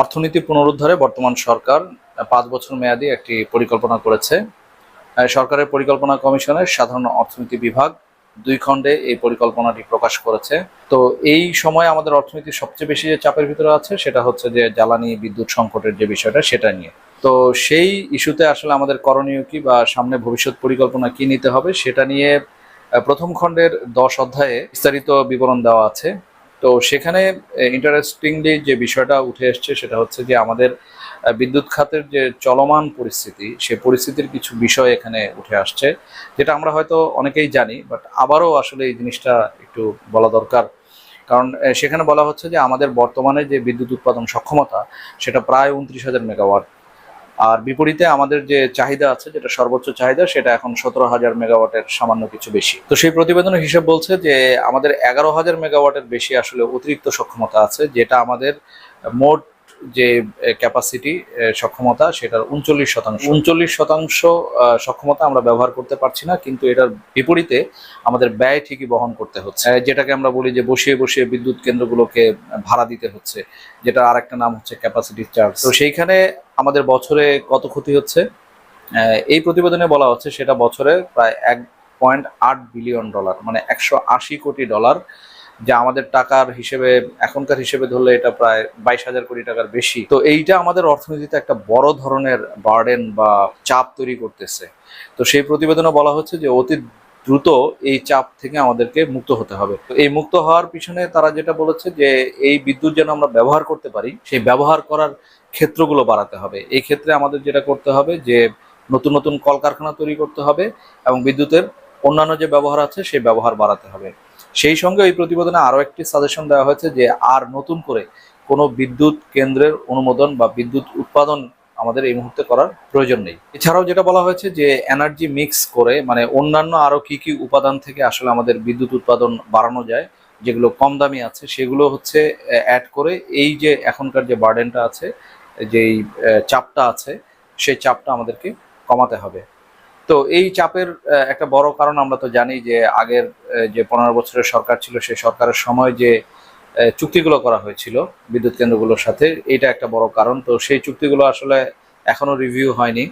অর্থনীতি পুনরুদ্ধারে বর্তমান সরকার ৫ বছর মেয়াদী একটি পরিকল্পনা করেছে। সরকারের পরিকল্পনা কমিশনের সাধারণ অর্থনীতি বিভাগ ২ খণ্ডে এই পরিকল্পনাটি প্রকাশ করেছে। তো এই সময় আমাদের অর্থনীতি সবচেয়ে বেশি যে চাপের ভিতরে আছে সেটা হচ্ছে যে জ্বালানি বিদ্যুৎ সংকটের যে বিষয়টা সেটা নিয়ে। তো সেই ইস্যুতে আসলে আমাদের করণীয় কি বা সামনে ভবিষ্যৎ পরিকল্পনা কি নিতে হবে সেটা নিয়ে প্রথম খণ্ডের ১০ অধ্যায়ে বিস্তারিত বিবরণ দেওয়া আছে। তো সেখানে ইন্টারেস্টিংলি যে বিষয়টা উঠে এসছে সেটা হচ্ছে যে আমাদের বিদ্যুৎ খাতের যে চলমান পরিস্থিতি, সে পরিস্থিতির কিছু বিষয় এখানে উঠে আসছে, যেটা আমরা হয়তো অনেকেই জানি, বাট আবারও আসলে এই জিনিসটা একটু বলা দরকার। কারণ সেখানে বলা হচ্ছে যে আমাদের বর্তমানে যে বিদ্যুৎ উৎপাদন সক্ষমতা সেটা প্রায় ২৯,০০০ মেগাওয়াট। আর বিপরীতে আমাদের যে চাহিদা আছে, যেটা সর্বোচ্চ চাহিদা, সেটা এখন ১৭,০০০ মেগাওয়াটের সামান্য কিছু বেশি। তো সেই প্রতিবেদনের হিসেব বলছে যে আমাদের ১১,০০০ মেগাওয়াটের বেশি আসলে অতিরিক্ত সক্ষমতা আছে, যেটা আমাদের মোট যে ক্যাপাসিটি সক্ষমতা সেটার ৩৯% সক্ষমতা আমরা ব্যবহার করতে পারছি না, কিন্তু এটার বিপরীতে আমাদের ব্যয় ঠিকই বহন করতে হচ্ছে, যেটাকে আমরা বলি যে বসিয়ে বসিয়ে বিদ্যুৎ কেন্দ্রগুলোকে ভাড়া দিতে হচ্ছে, যেটা আরেকটা নাম হচ্ছে ক্যাপাসিটি চার্জ। তো সেইখানে আমাদের বছরে কত ক্ষতি হচ্ছে এই প্রতিবেদনে বলা হচ্ছে, সেটা বছরে প্রায় $১.৮ বিলিয়ন, মানে $১৮০ কোটি, যা আমাদের টাকার হিসেবে, এখনকার হিসেবে ধরলে এটা প্রায় ২২,০০০ কোটি টাকার বেশি। তো এইটা আমাদের অর্থনীতিতে একটা বড় ধরনের বার্ডেন বা চাপ তৈরি করতেছে। তো সেই প্রতিবেদনে বলা হচ্ছে যে অতি দ্রুত এই চাপ থেকে আমাদেরকে মুক্ত হতে হবে। তো এই মুক্ত হওয়ার পিছনে তারা যেটা বলেছে যে এই বিদ্যুৎ যেন আমরা ব্যবহার করতে পারি, সেই ব্যবহার করার ক্ষেত্রগুলো বাড়াতে হবে। এই ক্ষেত্রে আমাদের যেটা করতে হবে যে নতুন নতুন কলকারখানা তৈরি করতে হবে এবং বিদ্যুতের অন্যান্য যে ব্যবহার আছে সেই ব্যবহার বাড়াতে হবে। সেই সঙ্গে এই প্রতিবেদনে আরও একটি সাজেশন দেওয়া হয়েছে যে আর নতুন করে কোনো বিদ্যুৎ কেন্দ্রের অনুমোদন বা বিদ্যুৎ উৎপাদন আমাদের এই মুহূর্তে করার প্রয়োজন নেই। এছাড়াও যেটা বলা হয়েছে যে এনার্জি মিক্স করে, মানে অন্যান্য আরও কি কি উপাদান থেকে আসলে আমাদের বিদ্যুৎ উৎপাদন বাড়ানো যায়, যেগুলো কম দামি আছে, সেগুলো হচ্ছে অ্যাড করে এই যে এখনকার যে বার্ডেনটা আছে, যেই চাপটা আছে, সেই চাপটা আমাদেরকে কমাতে হবে। তো এই চাপের একটা বড় কারণ আমরা তো জানি যে আগের যে ১৫ বছরের সরকার ছিল, সেই সরকারের সময় যে চুক্তিগুলো করা হয়েছিল বিদ্যুৎ কেন্দ্রগুলোর সাথে, এটা একটা বড় কারণ। তো সেই চুক্তিগুলো আসলে এখনো রিভিউ হয়নি,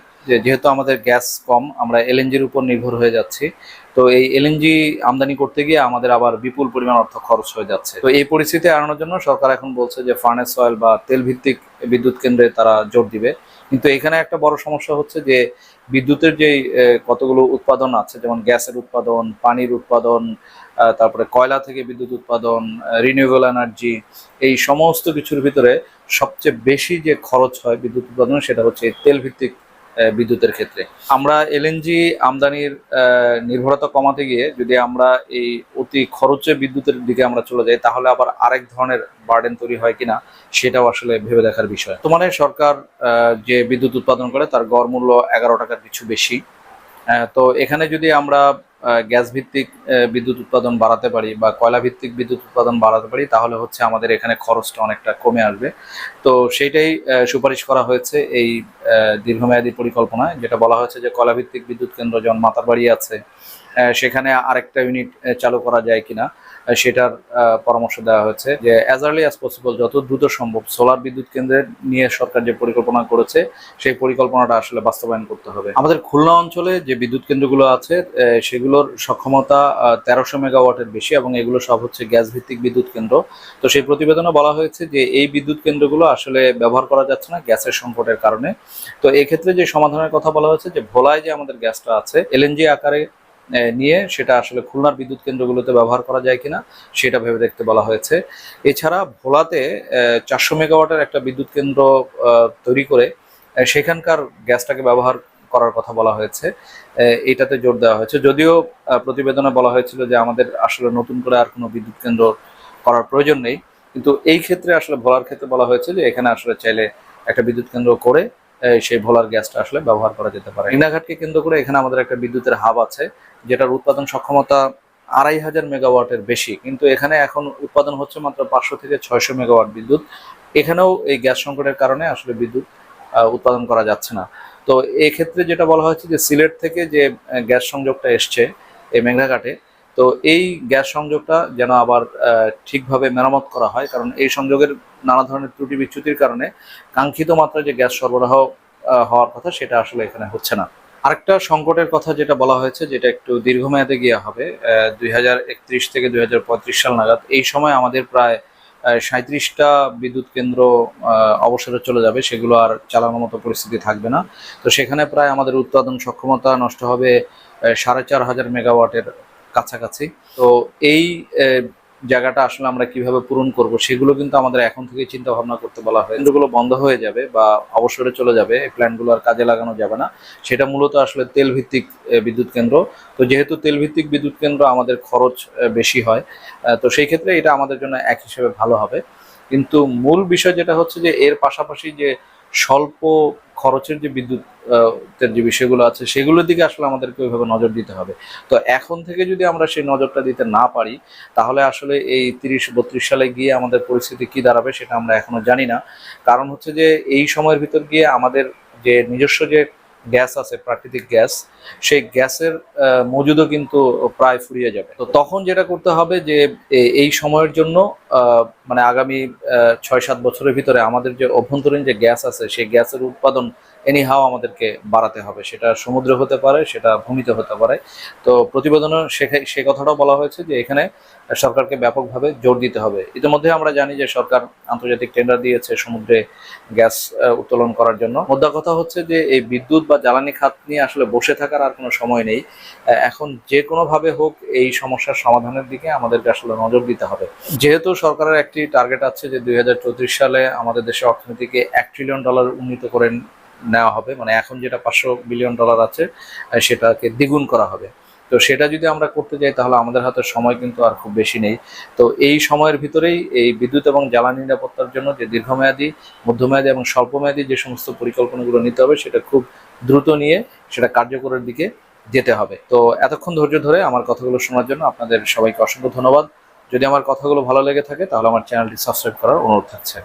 যেহেতু আমাদের গ্যাস কম, আমরা এলএনজির উপর নির্ভর হয়ে যাচ্ছি। তো এই এলএনজি আমদানি করতে গিয়ে আমাদের আবার বিপুল পরিমাণ অর্থ খরচ হয়ে যাচ্ছে। তো এই পরিস্থিতি এড়ানোর জন্য সরকার এখন বলছে যে ফার্নেস অয়েল বা তেল ভিত্তিক বিদ্যুৎ কেন্দ্রে তারা জোর দিবে। কিন্তু এখানে একটা বড় সমস্যা হচ্ছে যে বিদ্যুতের যে কতগুলো উৎপাদন আছে, যেমন গ্যাসের উৎপাদন, পানির উৎপাদন, তারপরে কয়লা থেকে বিদ্যুৎ উৎপাদন, রিনিউয়েবল এনার্জি, এই সমস্ত কিছুর ভিতরে সবচেয়ে বেশি যে খরচ হয় বিদ্যুৎ উৎপাদনে সেটা হচ্ছে তেল ভিত্তিক বিদ্যুতের ক্ষেত্রে। আমরা এলএনজি আমদানির নির্ভরতা কমাতে গিয়ে যদি আমরা এই অতি খরচে বিদ্যুতের দিকে আমরা চলে যাই, তাহলে আবার আরেক ধরনের বার্ডেন তৈরি হয় কিনা সেটাও আসলে ভেবে দেখার বিষয়। তো মানে সরকার যে বিদ্যুৎ উৎপাদন করে তার গড় মূল্য ১১ টাকার কিছু বেশি। তো এখানে যদি আমরা গ্যাস ভিত্তিক বিদ্যুৎ উৎপাদন বাড়াতে পারি বা কয়লা ভিত্তিক বিদ্যুৎ উৎপাদন বাড়াতে পারি, তাহলে হচ্ছে আমাদের এখানে খরচটা অনেকটা কমে আসবে। তো সেইটাই সুপারিশ করা হয়েছে এই দীর্ঘমেয়াদী পরিকল্পনায়, যেটা বলা হয়েছে যে কয়লা ভিত্তিক বিদ্যুৎ কেন্দ্র যেমন মাতারবাড়ি আছে, সেখানে আরেকটা ইউনিট চালু করা যায় কিনা সেটার পরামর্শ দেওয়া হয়েছে। যে অ্যাজ আর্লি অ্যাজ পসিবল, যত দ্রুত সম্ভব সোলার বিদ্যুৎ কেন্দ্রের নিয়ে সরকার যে পরিকল্পনা করেছে সেই পরিকল্পনাটা আসলে বাস্তবায়ন করতে হবে। আমাদের খুলনা অঞ্চলে যে বিদ্যুৎ কেন্দ্রগুলো আছে সেগুলোর সক্ষমতা ১৩০০ মেগাওয়াটের বেশি এবং এগুলো সব হচ্ছে গ্যাস ভিত্তিক বিদ্যুৎ কেন্দ্র। তো সেই প্রতিবেদনে বলা হয়েছে যে এই বিদ্যুৎ কেন্দ্রগুলো আসলে ব্যবহার করা যাচ্ছে না গ্যাসের সংকটের কারণে। তো এক্ষেত্রে যে সমাধানের কথা বলা হয়েছে, যে ভোলায় যে আমাদের গ্যাসটা আছে এলএনজি আকারে নিয়ে সেটা আসলে খুলনার বিদ্যুৎ কেন্দ্রগুলোতে ব্যবহার করা যায় কিনা সেটা ভেবে দেখতে বলা হয়েছে। এছাড়া ভোলাতে ৪০০ মেগাওয়াটের একটা বিদ্যুৎ কেন্দ্র তৈরি করে সেখানকার গ্যাসটাকে ব্যবহার করার কথা বলা হয়েছে, এটাতে জোর দেওয়া হয়েছে। যদিও প্রতিবেদনে বলা হয়েছিল যে আমাদের আসলে নতুন করে আর কোনো বিদ্যুৎ কেন্দ্র করার প্রয়োজন নেই, কিন্তু এই ক্ষেত্রে আসলে ভোলার ক্ষেত্রে বলা হয়েছে যে এখানে আসলে চাইলে একটা বিদ্যুৎ কেন্দ্র করে সেই ভোলার গ্যাসটা আসলে ব্যবহার করা যেতে পারে। ইনাঘাটকে কেন্দ্র করে এখানে আমাদের একটা বিদ্যুতের হাব আছে, যেটার উৎপাদন সক্ষমতা ২৫০০ মেগাওয়াটের বেশি, কিন্তু এখানে এখন উৎপাদন হচ্ছে মাত্র ৫০০ থেকে ৬০০ মেগাওয়াট বিদ্যুৎ। এখানেও এই গ্যাস সংকটের কারণে আসলে বিদ্যুৎ উৎপাদন করা যাচ্ছে না। তো এই ক্ষেত্রে যেটা বলা হয়েছে যে সিলেট থেকে যে গ্যাস সংযোগটা এসছে এই মেঘনাঘাটে, তো এই গ্যাস সংযোগটা যেন আবার ঠিকভাবে মেরামত করা হয়, কারণ এই সংযোগের নানা ধরনের ত্রুটি বিচ্যুতির কারণে কাঙ্ক্ষিত মাত্রায় যে গ্যাস সরবরাহ হওয়ার কথা সেটা আসলে এখানে হচ্ছে না। আরেকটা সংকটের কথা যেটা বলা হয়েছে, যেটা একটু দীর্ঘমেয়াদে গিয়ে হবে 2031 থেকে 2035 সাল নাগাদ। এই সময় আমাদের প্রায় 37টা বিদ্যুৎ কেন্দ্র অবসরে চলে যাবে, সেগুলো আর চালানোর মতো পরিস্থিতি থাকবে না। তো সেখানে প্রায় আমাদের উৎপাদন সক্ষমতা নষ্ট হবে 4,500 মেগাওয়াটের কাছাকাছি। তো এই জায়গাটা আসলে আমরা কিভাবে পূরণ করব সেগুলো কিন্তু আমাদের এখন থেকে চিন্তা ভাবনা করতে বলা হয়। কেন্দ্রগুলো বন্ধ হয়ে যাবে বা অবসরে চলে যাবে, এই প্ল্যান্টগুলো আর কাজে লাগানো যাবে না। সেটা মূলত আসলে তেল ভিত্তিক বিদ্যুৎ কেন্দ্র। তো যেহেতু তেল ভিত্তিক বিদ্যুৎ কেন্দ্র আমাদের খরচ বেশি হয়, তো সেই ক্ষেত্রে এটা আমাদের জন্য এক হিসেবে ভালো হবে। কিন্তু মূল বিষয় যেটা হচ্ছে যে এর পাশাপাশি যে স্বল্প খরচের যে বিদ্যুৎ যে বিষয়গুলো আছে সেগুলোর দিকে আসলে আমাদেরকে ওইভাবে নজর দিতে হবে। তো এখন থেকে যদি আমরা সেই নজরটা দিতে না পারি, তাহলে আসলে এই 30-32 সালে গিয়ে আমাদের পরিস্থিতি কি দাঁড়াবে সেটা আমরা এখনো জানি না। কারণ হচ্ছে যে এই সময়ের ভিতর গিয়ে আমাদের যে নিজস্ব যে গ্যাস আছে, প্রাকৃতিক গ্যাস, সেই গ্যাসের মজুদও কিন্তু প্রায় ফুরিয়ে যাবে। তো তখন যেটা করতে হবে যে এই সময়ের জন্য মানে আগামী 6-7 বছরের ভিতরে আমাদের যে অভ্যন্তরীণ যে গ্যাস আছে সেই গ্যাসের উৎপাদন এনিহাও আমাদেরকে বাড়াতে হবে। সেটা সমুদ্র হতে পারে, সেটা ভূমিতে হতে পারে। তো প্রতিবেদনে সে কথাটাও বলা হয়েছে যে এখানে সরকারকে ব্যাপকভাবে জোর দিতে হবে। ইতিমধ্যে আমরা জানি যে সরকার আন্তর্জাতিক টেন্ডার দিয়েছে সমুদ্রে গ্যাস উত্তোলন করার জন্য। মোদ্দা কথা হচ্ছে যে এই বিদ্যুৎ বা জ্বালানি খাত নিয়ে আসলে বসে থাকার আর কোনো সময় নেই। এখন যে কোনোভাবে হোক এই সমস্যার সমাধানের দিকে আমাদেরকে আসলে নজর দিতে হবে। যেহেতু সরকারের একটি টার্গেট আছে যে 2034 সালে আমাদের দেশের অর্থনীতিকে $1 ট্রিলিয়ন উন্নীত করে নেওয়া হবে, মানে এখন যেটা $500 বিলিয়ন আছে সেটাকে দ্বিগুণ করা হবে। তো সেটা যদি আমরা করতে যাই তাহলে আমাদের হাতে সময় কিন্তু আর খুব বেশি নেই। তো এই সময়ের ভিতরেই এই বিদ্যুৎ এবং জ্বালানি নিরাপত্তার জন্য যে দীর্ঘমেয়াদী, মধ্যমেয়াদী এবং স্বল্পমেয়াদী যে সমস্ত পরিকল্পনাগুলো নিতে হবে সেটা খুব দ্রুত নিয়ে সেটা কার্যকরের দিকে যেতে হবে। তো এতক্ষণ ধৈর্য ধরে আমার কথাগুলো শোনার জন্য আপনাদের সবাইকে অসংখ্য ধন্যবাদ। যদি আমার কথাগুলো ভালো লেগে থাকে তাহলে আমার চ্যানেলটি সাবস্ক্রাইব করার অনুরোধ থাকছে।